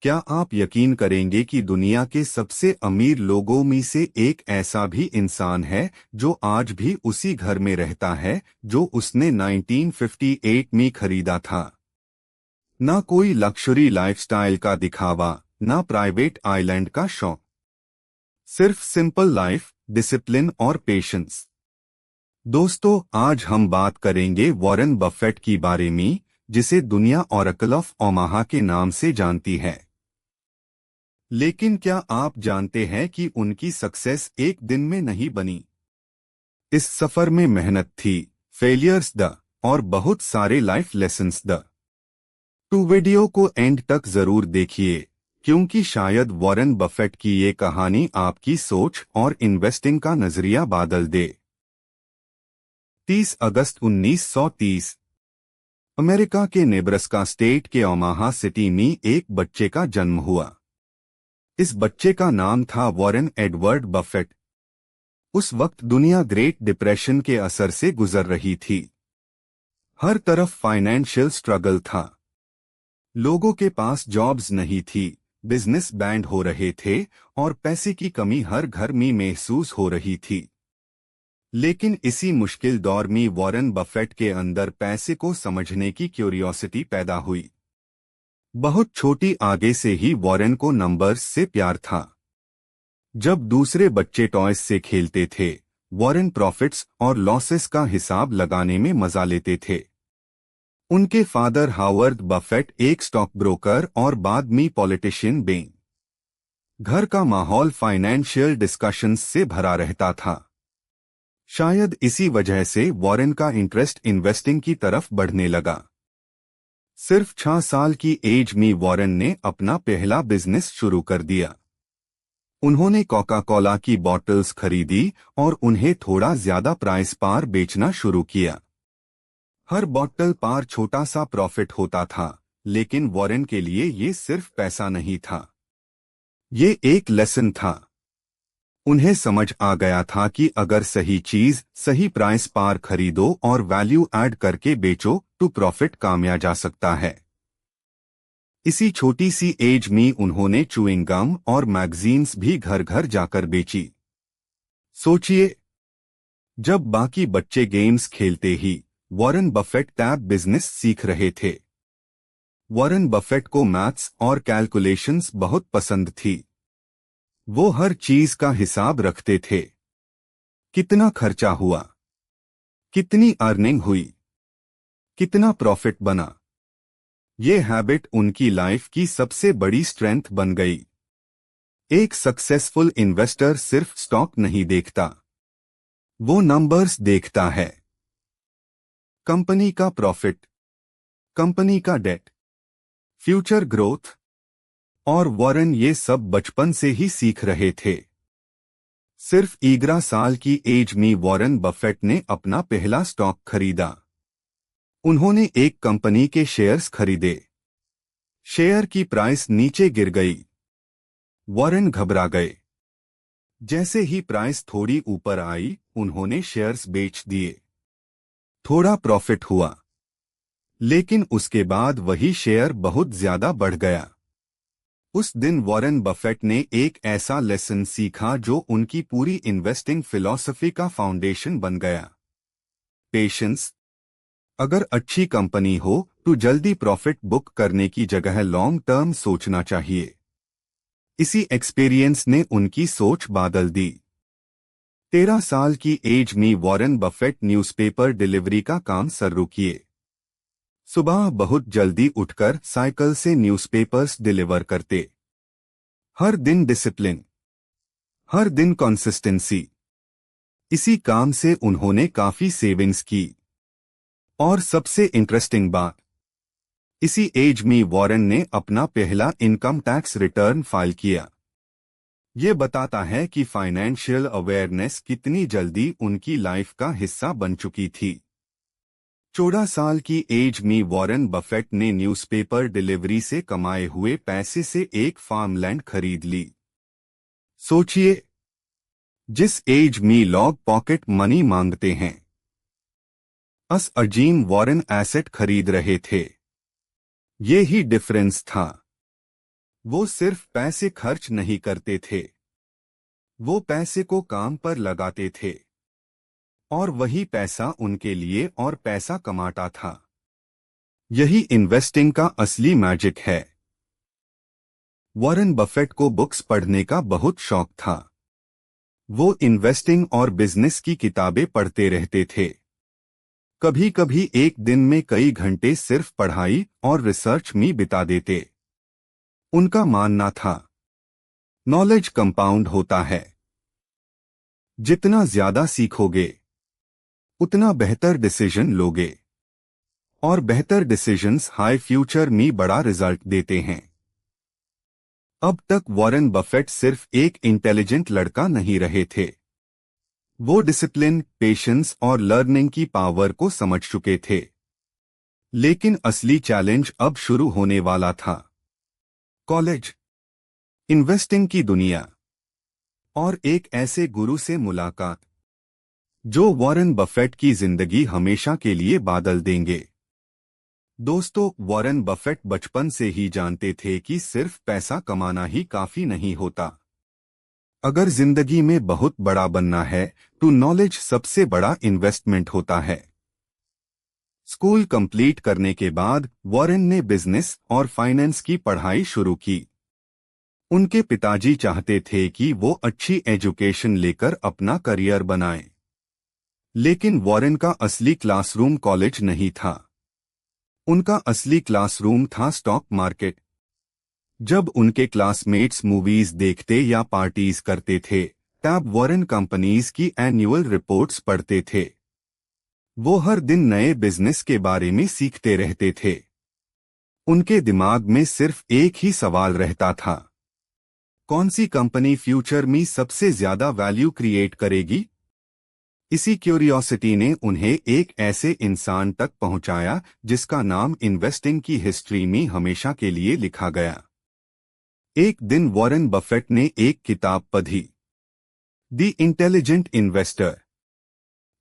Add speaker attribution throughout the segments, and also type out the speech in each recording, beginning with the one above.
Speaker 1: क्या आप यकीन करेंगे कि दुनिया के सबसे अमीर लोगों में से एक ऐसा भी इंसान है जो आज भी उसी घर में रहता है जो उसने 1958 में खरीदा था। ना कोई लक्जरी लाइफस्टाइल का दिखावा, ना प्राइवेट आइलैंड का शौक, सिर्फ सिंपल लाइफ, डिसिप्लिन और पेशेंस। दोस्तों, आज हम बात करेंगे वॉरेन बफेट की बारे में, जिसे दुनिया ऑरेकल ऑफ ओमाहा के नाम से जानती है। लेकिन क्या आप जानते हैं कि उनकी सक्सेस एक दिन में नहीं बनी? इस सफर में मेहनत थी, फेलियर्स द और बहुत सारे लाइफ लेसन्स द। तो वीडियो को एंड तक जरूर देखिए, क्योंकि शायद वॉरेन बफेट की ये कहानी आपकी सोच और इन्वेस्टिंग का नजरिया बदल दे। 30 अगस्त 1930 अमेरिका के नेब्रास्का स्टेट के ओमाहा सिटी में एक बच्चे का जन्म हुआ। इस बच्चे का नाम था वॉरेन एडवर्ड बफेट। उस वक्त दुनिया ग्रेट डिप्रेशन के असर से गुजर रही थी। हर तरफ फाइनेंशियल स्ट्रगल था। लोगों के पास जॉब्स नहीं थी, बिजनेस बैंड हो रहे थे और पैसे की कमी हर घर में महसूस हो रही थी। लेकिन इसी मुश्किल दौर में वॉरेन बफेट के अंदर पैसे को समझने की क्यूरियोसिटी पैदा हुई। बहुत छोटी आगे से ही वॉरेन को नंबर्स से प्यार था। जब दूसरे बच्चे टॉयज से खेलते थे, वॉरेन प्रॉफिट्स और लॉसेस का हिसाब लगाने में मजा लेते थे। उनके फादर हावर्ड बफेट एक स्टॉक ब्रोकर और बाद में पॉलिटिशियन बने। घर का माहौल फाइनेंशियल डिस्कशंस से भरा रहता था। शायद इसी वजह से वॉरेन का इंटरेस्ट इन्वेस्टिंग की तरफ बढ़ने लगा। सिर्फ 6 साल की एज में वॉरेन ने अपना पहला बिजनेस शुरू कर दिया। उन्होंने कोका कोला की बॉटल्स खरीदी और उन्हें थोड़ा ज्यादा प्राइस पर बेचना शुरू किया। हर बॉटल पर छोटा सा प्रॉफिट होता था, लेकिन वॉरेन के लिए ये सिर्फ पैसा नहीं था, ये एक लेसन था। उन्हें समझ आ गया था कि अगर सही चीज सही प्राइस पर खरीदो और वैल्यू ऐड करके बेचो तो प्रॉफिट कामया जा सकता है। इसी छोटी सी एज में उन्होंने च्युइंग गम और मैगजीन्स भी घर घर जाकर बेची। सोचिए, जब बाकी बच्चे गेम्स खेलते ही वॉरेन बफेट टैब बिजनेस सीख रहे थे। वॉरेन बफेट को मैथ्स और कैलकुलेशंस बहुत पसंद थी। वो हर चीज का हिसाब रखते थे। कितना खर्चा हुआ, कितनी अर्निंग हुई, कितना प्रॉफिट बना। ये हैबिट उनकी लाइफ की सबसे बड़ी स्ट्रेंथ बन गई। एक सक्सेसफुल इन्वेस्टर सिर्फ स्टॉक नहीं देखता, वो नंबर्स देखता है। कंपनी का प्रॉफिट, कंपनी का डेट, फ्यूचर ग्रोथ, और वॉरेन ये सब बचपन से ही सीख रहे थे। सिर्फ 11 साल की एज में वॉरेन बफेट ने अपना पहला स्टॉक खरीदा। उन्होंने एक कंपनी के शेयर्स खरीदे। शेयर की प्राइस नीचे गिर गई। वॉरेन घबरा गए। जैसे ही प्राइस थोड़ी ऊपर आई, उन्होंने शेयर्स बेच दिए। थोड़ा प्रॉफिट हुआ, लेकिन उसके बाद वही शेयर बहुत ज्यादा बढ़ गया। उस दिन वॉरेन बफेट ने एक ऐसा लेसन सीखा जो उनकी पूरी इन्वेस्टिंग फिलॉसफी का फाउंडेशन बन गया। पेशेंस। अगर अच्छी कंपनी हो तो जल्दी प्रॉफिट बुक करने की जगह लॉन्ग टर्म सोचना चाहिए। इसी एक्सपीरियंस ने उनकी सोच बदल दी। 13 साल की एज में वॉरेन बफेट न्यूज़पेपर डिलीवरी का काम शुरू किए। सुबह बहुत जल्दी उठकर साइकिल से न्यूज़पेपर्स डिलीवर करते। हर दिन डिसिप्लिन, हर दिन कंसिस्टेंसी। इसी काम से उन्होंने काफी सेविंग्स की। और सबसे इंटरेस्टिंग बात, इसी एज में वॉरेन ने अपना पहला इनकम टैक्स रिटर्न फाइल किया। ये बताता है कि फाइनेंशियल अवेयरनेस कितनी जल्दी उनकी लाइफ का हिस्सा बन चुकी थी। 14 साल की एज में वॉरेन बफेट ने न्यूज़पेपर डिलीवरी से कमाए हुए पैसे से एक फार्मलैंड खरीद ली। सोचिए, जिस एज में लोग पॉकेट मनी मांगते हैं, अस अजीम वॉरेन एसेट खरीद रहे थे। ये ही डिफरेंस था। वो सिर्फ पैसे खर्च नहीं करते थे, वो पैसे को काम पर लगाते थे और वही पैसा उनके लिए और पैसा कमाता था। यही इन्वेस्टिंग का असली मैजिक है। वॉरेन बफेट को बुक्स पढ़ने का बहुत शौक था। वो इन्वेस्टिंग और बिजनेस की किताबें पढ़ते रहते थे। कभी कभी एक दिन में कई घंटे सिर्फ पढ़ाई और रिसर्च में बिता देते। उनका मानना था, नॉलेज कंपाउंड होता है। जितना ज्यादा सीखोगे उतना बेहतर डिसीजन लोगे और बेहतर डिसीजंस हाई फ्यूचर में बड़ा रिजल्ट देते हैं। अब तक वॉरेन बफेट सिर्फ एक इंटेलिजेंट लड़का नहीं रहे थे, वो डिसिप्लिन, पेशेंस और लर्निंग की पावर को समझ चुके थे। लेकिन असली चैलेंज अब शुरू होने वाला था। कॉलेज, इन्वेस्टिंग की दुनिया और एक ऐसे गुरु से मुलाकात जो वॉरेन बफेट की जिंदगी हमेशा के लिए बदल देंगे। दोस्तों, वॉरेन बफेट बचपन से ही जानते थे कि सिर्फ पैसा कमाना ही काफी नहीं होता। अगर जिंदगी में बहुत बड़ा बनना है तो नॉलेज सबसे बड़ा इन्वेस्टमेंट होता है। स्कूल कंप्लीट करने के बाद वॉरेन ने बिजनेस और फाइनेंस की पढ़ाई शुरू की। उनके पिताजी चाहते थे कि वो अच्छी एजुकेशन लेकर अपना करियर बनाएं। लेकिन वॉरेन का असली क्लासरूम कॉलेज नहीं था। उनका असली क्लासरूम था स्टॉक मार्केट। जब उनके क्लासमेट्स मूवीज देखते या पार्टीज करते थे, तब वॉरेन कंपनीज की एनुअल रिपोर्ट्स पढ़ते थे। वो हर दिन नए बिजनेस के बारे में सीखते रहते थे। उनके दिमाग में सिर्फ एक ही सवाल रहता था, कौन सी कंपनी फ्यूचर में सबसे ज्यादा वैल्यू क्रिएट करेगी। इसी क्यूरियोसिटी ने उन्हें एक ऐसे इंसान तक पहुंचाया जिसका नाम इन्वेस्टिंग की हिस्ट्री में हमेशा के लिए लिखा गया। एक दिन वॉरेन बफेट ने एक किताब पढ़ी, द इंटेलिजेंट इन्वेस्टर।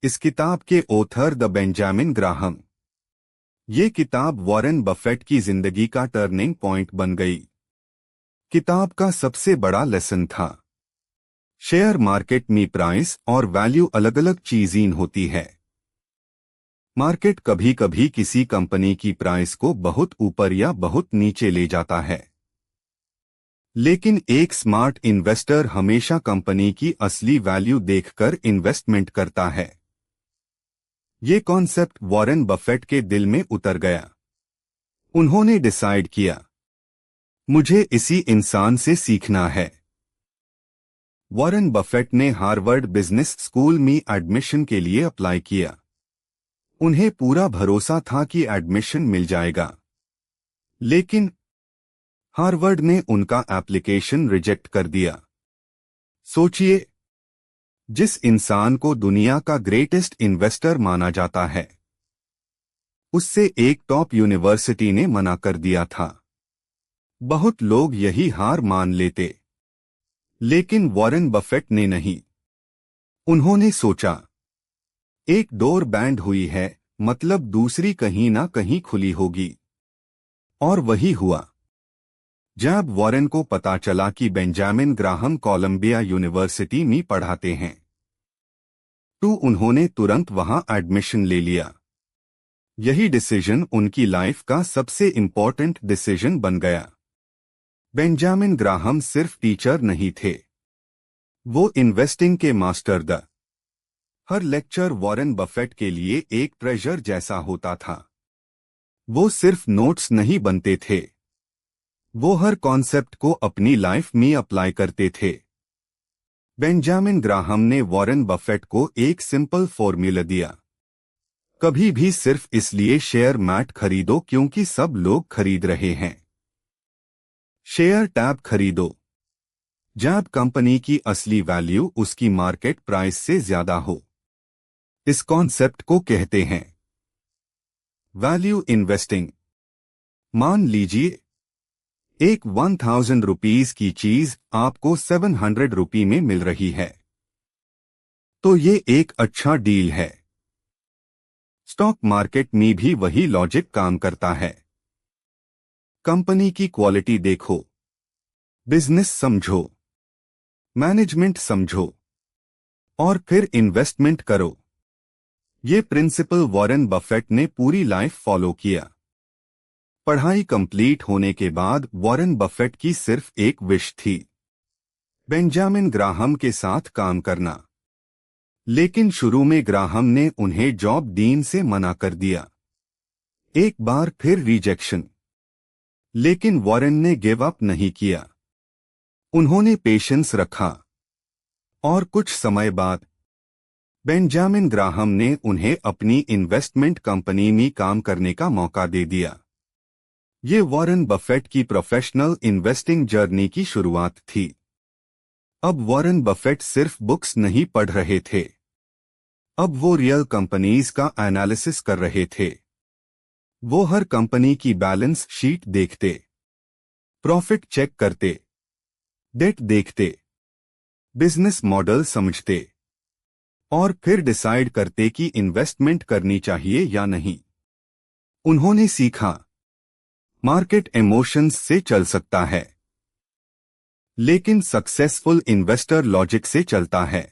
Speaker 1: इस किताब के ऑथर द बेंजामिन ग्राहम। ये किताब वॉरेन बफेट की जिंदगी का टर्निंग पॉइंट बन गई। किताब का सबसे बड़ा लेसन था, शेयर मार्केट में प्राइस और वैल्यू अलग अलग चीजें होती है। मार्केट कभी कभी किसी कंपनी की प्राइस को बहुत ऊपर या बहुत नीचे ले जाता है, लेकिन एक स्मार्ट इन्वेस्टर हमेशा कंपनी की असली वैल्यू देखकर इन्वेस्टमेंट करता है। ये कॉन्सेप्ट वॉरेन बफेट के दिल में उतर गया। उन्होंने डिसाइड किया, मुझे इसी इंसान से सीखना है। वॉरेन बफेट ने हार्वर्ड बिजनेस स्कूल में एडमिशन के लिए अप्लाई किया। उन्हें पूरा भरोसा था कि एडमिशन मिल जाएगा, लेकिन हार्वर्ड ने उनका एप्लीकेशन रिजेक्ट कर दिया। सोचिए, जिस इंसान को दुनिया का ग्रेटेस्ट इन्वेस्टर माना जाता है, उससे एक टॉप यूनिवर्सिटी ने मना कर दिया था। बहुत लोग यही हार मान लेते, लेकिन वॉरेन बफेट ने नहीं। उन्होंने सोचा, एक डोर बैंड हुई है, मतलब दूसरी कहीं ना कहीं खुली होगी। और वही हुआ। जब वॉरेन को पता चला कि बेंजामिन ग्राहम कोलंबिया यूनिवर्सिटी में पढ़ाते हैं, तो उन्होंने तुरंत वहां एडमिशन ले लिया। यही डिसीजन उनकी लाइफ का सबसे इंपॉर्टेंट डिसीजन बन गया। बेंजामिन ग्राहम सिर्फ टीचर नहीं थे, वो इन्वेस्टिंग के master the. Her lecture Warren Buffett के लिए एक ट्रेजर जैसा होता था। वो सिर्फ नोट्स नहीं बनते थे, वो हर कॉन्सेप्ट को अपनी लाइफ में अप्लाई करते थे। बेंजामिन ग्राहम ने वॉरेन बफेट को एक सिंपल फॉर्मूला दिया, कभी भी सिर्फ इसलिए शेयर मैट खरीदो क्योंकि सब लोग खरीद रहे हैं। शेयर टैब खरीदो जब कंपनी की असली वैल्यू उसकी मार्केट प्राइस से ज्यादा हो। इस कॉन्सेप्ट को कहते हैं वैल्यू इन्वेस्टिंग। मान लीजिए एक 1000 रुपीज की चीज आपको 700 रुपये में मिल रही है, तो ये एक अच्छा डील है। स्टॉक मार्केट में भी वही लॉजिक काम करता है। कंपनी की क्वालिटी देखो, बिजनेस समझो, मैनेजमेंट समझो और फिर इन्वेस्टमेंट करो। ये प्रिंसिपल वॉरेन बफेट ने पूरी लाइफ फॉलो किया। पढ़ाई कंप्लीट होने के बाद वॉरेन बफेट की सिर्फ एक विश थी, बेंजामिन ग्राहम के साथ काम करना। लेकिन शुरू में ग्राहम ने उन्हें जॉब डीन से मना कर दिया। एक बार फिर रिजेक्शन, लेकिन वॉरेन ने गिव अप नहीं किया। उन्होंने पेशेंस रखा और कुछ समय बाद बेंजामिन ग्राहम ने उन्हें अपनी इन्वेस्टमेंट कंपनी में काम करने का मौका दे दिया। ये वॉरेन बफेट की प्रोफेशनल इन्वेस्टिंग जर्नी की शुरुआत थी। अब वॉरेन बफेट सिर्फ बुक्स नहीं पढ़ रहे थे, अब वो रियल कंपनीज का एनालिसिस कर रहे थे। वो हर कंपनी की बैलेंस शीट देखते, प्रॉफिट चेक करते, डेट देखते, बिजनेस मॉडल समझते और फिर डिसाइड करते कि इन्वेस्टमेंट करनी चाहिए या नहीं। उन्होंने सीखा, मार्केट इमोशंस से चल सकता है, लेकिन सक्सेसफुल इन्वेस्टर लॉजिक से चलता है।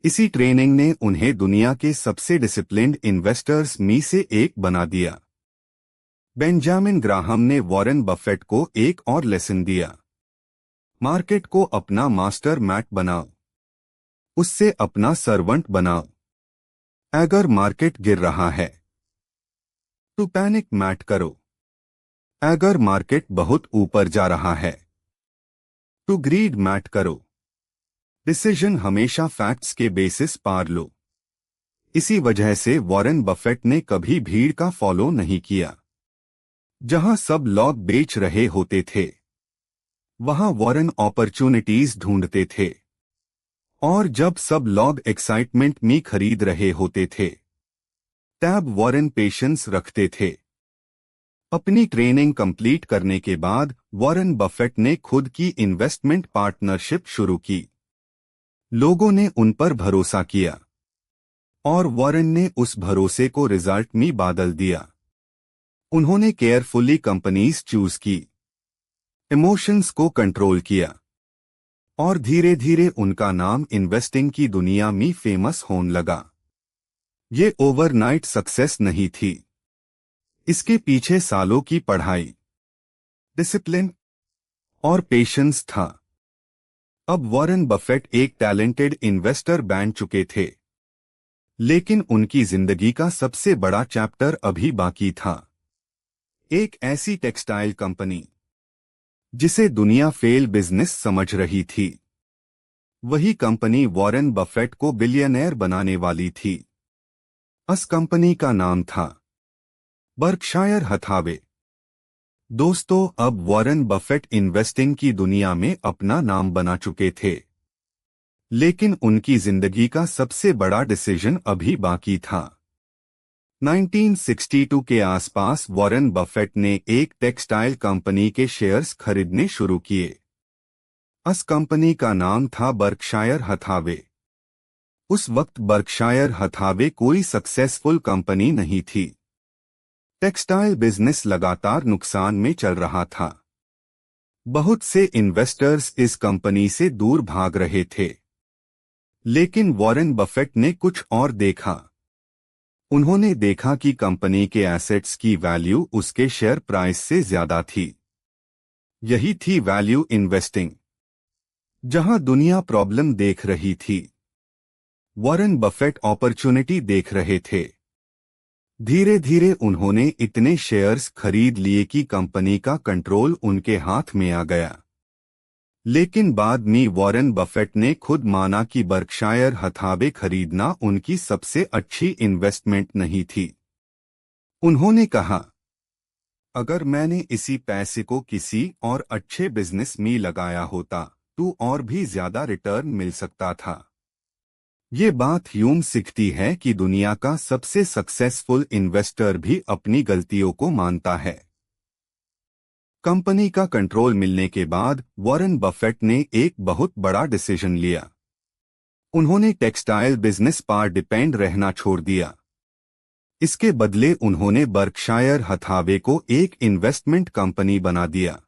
Speaker 1: इसी ट्रेनिंग ने उन्हें दुनिया के सबसे डिसिप्लिन्ड इन्वेस्टर्स में से एक बना दिया। बेंजामिन ग्राहम ने वॉरेन बफेट को एक और लेसन दिया, मार्केट को अपना मास्टर मैट बनाओ, उससे अपना सर्वेंट बनाओ। अगर मार्केट गिर रहा है तो पैनिक मैट करो, अगर मार्केट बहुत ऊपर जा रहा है तो ग्रीड मैट करो। डिसीजन हमेशा फैक्ट्स के बेसिस पर लो। इसी वजह से वॉरेन बफेट ने कभी भीड़ का फॉलो नहीं किया। जहां सब लोग बेच रहे होते थे, वहां वॉरेन अपॉर्चुनिटीज ढूंढते थे, और जब सब लोग एक्साइटमेंट में खरीद रहे होते थे, तब वॉरेन पेशेंस रखते थे। अपनी ट्रेनिंग कंप्लीट करने के बाद वॉरेन बफेट ने खुद की इन्वेस्टमेंट पार्टनरशिप शुरू की। लोगों ने उन पर भरोसा किया और वॉरेन ने उस भरोसे को रिजल्ट में बदल दिया। उन्होंने केयरफुली कंपनीज चूज की, इमोशंस को कंट्रोल किया और धीरे धीरे उनका नाम इन्वेस्टिंग की दुनिया में फेमस होने लगा। ये ओवरनाइट सक्सेस नहीं थी, इसके पीछे सालों की पढ़ाई, डिसिप्लिन और पेशेंस था। अब वॉरेन बफेट एक टैलेंटेड इन्वेस्टर बन चुके थे, लेकिन उनकी जिंदगी का सबसे बड़ा चैप्टर अभी बाकी था। एक ऐसी टेक्सटाइल कंपनी जिसे दुनिया फेल बिजनेस समझ रही थी, वही कंपनी वॉरेन बफेट को बिलियनेयर बनाने वाली थी। उस कंपनी का नाम था बर्कशायर हथावे। दोस्तों, अब वॉरेन बफेट इन्वेस्टिंग की दुनिया में अपना नाम बना चुके थे, लेकिन उनकी जिंदगी का सबसे बड़ा डिसीजन अभी बाकी था। 1962 के आसपास वॉरेन बफेट ने एक टेक्सटाइल कंपनी के शेयर्स खरीदने शुरू किए। उस कंपनी का नाम था बर्कशायर हथावे। उस वक्त बर्कशायर हथावे कोई सक्सेसफुल कंपनी नहीं थी। टेक्सटाइल बिजनेस लगातार नुकसान में चल रहा था। बहुत से इन्वेस्टर्स इस कंपनी से दूर भाग रहे थे, लेकिन वॉरेन बफेट ने कुछ और देखा। उन्होंने देखा कि कंपनी के एसेट्स की वैल्यू उसके शेयर प्राइस से ज्यादा थी। यही थी वैल्यू इन्वेस्टिंग। जहां दुनिया प्रॉब्लम देख रही थी, वॉरेन बफेट अपॉर्चुनिटी देख रहे थे। धीरे धीरे उन्होंने इतने शेयर्स खरीद लिए कि कंपनी का कंट्रोल उनके हाथ में आ गया। लेकिन बाद में वॉरेन बफेट ने खुद माना कि बर्कशायर हथावे खरीदना उनकी सबसे अच्छी इन्वेस्टमेंट नहीं थी। उन्होंने कहा, अगर मैंने इसी पैसे को किसी और अच्छे बिजनेस में लगाया होता तो और भी ज्यादा रिटर्न मिल सकता था। ये बात यूं सीखती है कि दुनिया का सबसे सक्सेसफुल इन्वेस्टर भी अपनी गलतियों को मानता है। कंपनी का कंट्रोल मिलने के बाद वॉरेन बफेट ने एक बहुत बड़ा डिसीजन लिया। उन्होंने टेक्सटाइल बिजनेस पर डिपेंड रहना छोड़ दिया। इसके बदले उन्होंने बर्कशायर हथावे को एक इन्वेस्टमेंट कंपनी बना दिया।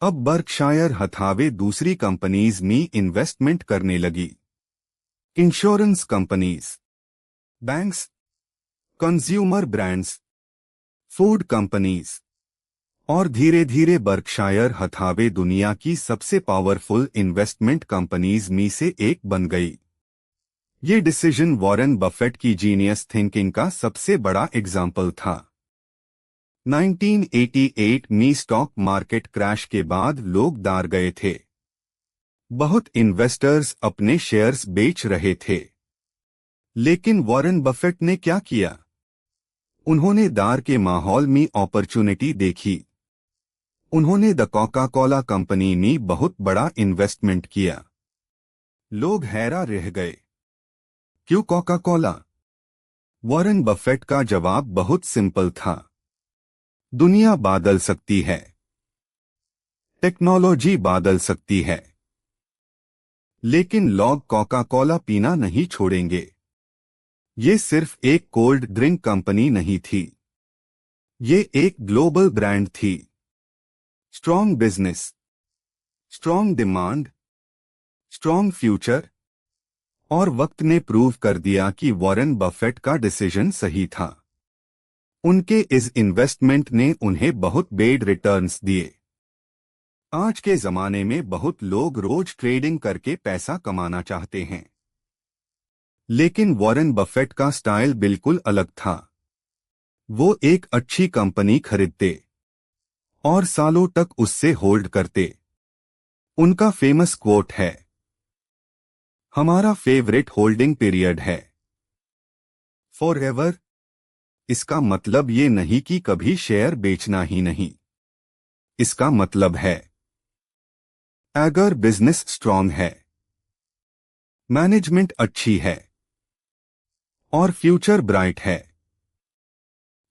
Speaker 1: अब बर्कशायर हथावे दूसरी कंपनीज में इन्वेस्टमेंट करने लगी। Insurance companies, banks, consumer brands, food companies, और धीरे धीरे बर्कशायर हथावे दुनिया की सबसे पावरफुल इन्वेस्टमेंट कंपनीज में से एक बन गई। ये डिसीजन वॉरेन बफेट की जीनियस थिंकिंग का सबसे बड़ा एग्जाम्पल था। 1988 में स्टॉक मार्केट क्रैश के बाद लोग डर गए थे। बहुत इन्वेस्टर्स अपने शेयर्स बेच रहे थे। लेकिन वॉरेन बफेट ने क्या किया? उन्होंने डर के माहौल में अपॉर्चुनिटी देखी। उन्होंने द कोका कोला कंपनी में बहुत बड़ा इन्वेस्टमेंट किया। लोग हैरान रह गए, क्यों कोका कोला? वॉरेन बफेट का जवाब बहुत सिंपल था। दुनिया बदल सकती है, टेक्नोलॉजी बदल सकती है, लेकिन लोग कोका कोला पीना नहीं छोड़ेंगे। ये सिर्फ एक कोल्ड ड्रिंक कंपनी नहीं थी, ये एक ग्लोबल ब्रांड थी। Strong business, strong demand, strong future. और वक्त ने प्रूव कर दिया कि वॉरेन बफेट का डिसीजन सही था। उनके इस इन्वेस्टमेंट ने उन्हें बहुत बेड रिटर्न्स दिए। आज के जमाने में बहुत लोग रोज ट्रेडिंग करके पैसा कमाना चाहते हैं, लेकिन वॉरेन बफेट का स्टाइल बिल्कुल अलग था। वो एक अच्छी कंपनी खरीदते और सालों तक उससे होल्ड करते। उनका फेमस कोट है, हमारा फेवरेट होल्डिंग पीरियड है फॉरएवर। इसका मतलब ये नहीं कि कभी शेयर बेचना ही नहीं। इसका मतलब है, अगर बिजनेस स्ट्रांग है, मैनेजमेंट अच्छी है और फ्यूचर ब्राइट है,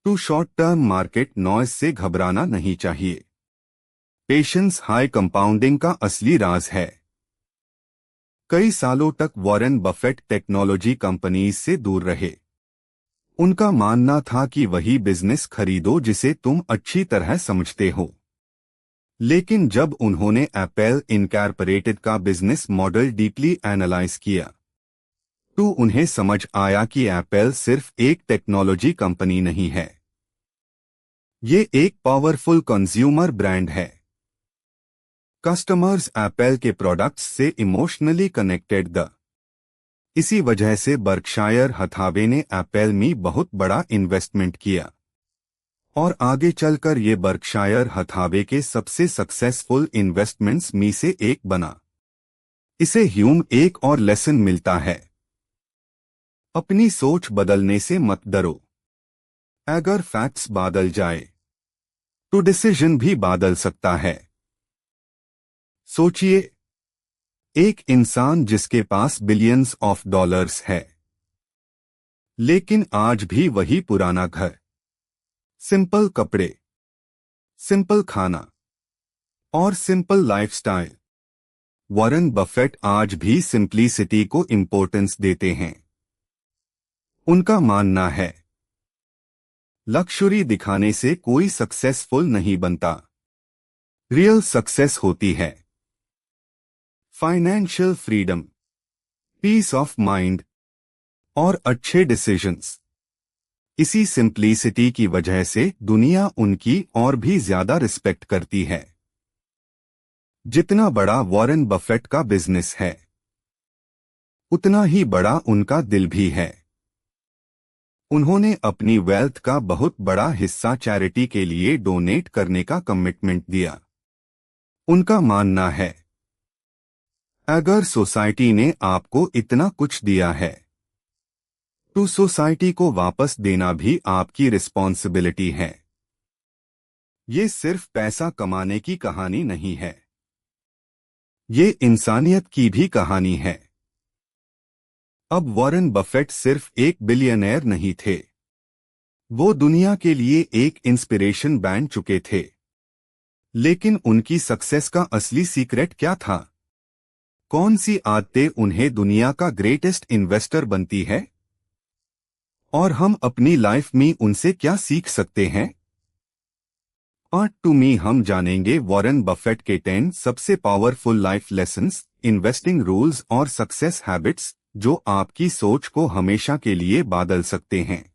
Speaker 1: तो शॉर्ट टर्म मार्केट नॉइज से घबराना नहीं चाहिए। पेशेंस हाई कंपाउंडिंग का असली राज है। कई सालों तक वॉरेन बफेट टेक्नोलॉजी कंपनीज से दूर रहे। उनका मानना था कि वही बिजनेस खरीदो जिसे तुम अच्छी तरह समझते हो। लेकिन जब उन्होंने एप्पल इनकॉर्पोरेटेड का बिजनेस मॉडल डीपली एनालाइज किया, तो उन्हें समझ आया कि एप्पल सिर्फ एक टेक्नोलॉजी कंपनी नहीं है, ये एक पावरफुल कंज्यूमर ब्रांड है। कस्टमर्स एप्पल के प्रोडक्ट्स से इमोशनली कनेक्टेड द। इसी वजह से बर्कशायर हथावे ने एप्पल में बहुत बड़ा इन्वेस्टमेंट किया और आगे चलकर ये बर्कशायर हथावे के सबसे सक्सेसफुल इन्वेस्टमेंट्स में से एक बना। इसे ह्यूम एक और लेसन मिलता है, अपनी सोच बदलने से मत डरो। अगर फैक्ट्स बदल जाए तो डिसीजन भी बदल सकता है। सोचिए, एक इंसान जिसके पास बिलियंस ऑफ डॉलर्स है, लेकिन आज भी वही पुराना घर, सिंपल कपड़े, सिंपल खाना और सिंपल लाइफस्टाइल। वॉरेन बफेट आज भी सिंप्लिसिटी को इंपॉर्टेंस देते हैं। उनका मानना है, लक्ष्यूरी दिखाने से कोई सक्सेसफुल नहीं बनता, रियल सक्सेस होती है financial freedom, peace of mind और अच्छे डिसीजंस। इसी सिंप्लिसिटी की वजह से दुनिया उनकी और भी ज्यादा रिस्पेक्ट करती है। जितना बड़ा वॉरेन बफेट का बिजनेस है, उतना ही बड़ा उनका दिल भी है। उन्होंने अपनी वेल्थ का बहुत बड़ा हिस्सा चैरिटी के लिए डोनेट करने का कमिटमेंट दिया। उनका मानना है, अगर सोसाइटी ने आपको इतना कुछ दिया है, तो सोसाइटी को वापस देना भी आपकी रिस्पॉन्सिबिलिटी है। ये सिर्फ पैसा कमाने की कहानी नहीं है, ये इंसानियत की भी कहानी है। अब वॉरेन बफेट सिर्फ एक बिलियनर नहीं थे, वो दुनिया के लिए एक इंस्पिरेशन बन चुके थे। लेकिन उनकी सक्सेस का असली सीक्रेट क्या था? कौन सी आदतें उन्हें दुनिया का ग्रेटेस्ट इन्वेस्टर बनती है? और हम अपनी लाइफ में उनसे क्या सीख सकते हैं? पार्ट 2 में हम जानेंगे वॉरेन बफेट के 10 सबसे powerful life lessons, investing rules और सक्सेस हैबिट्स जो आपकी सोच को हमेशा के लिए बदल सकते हैं।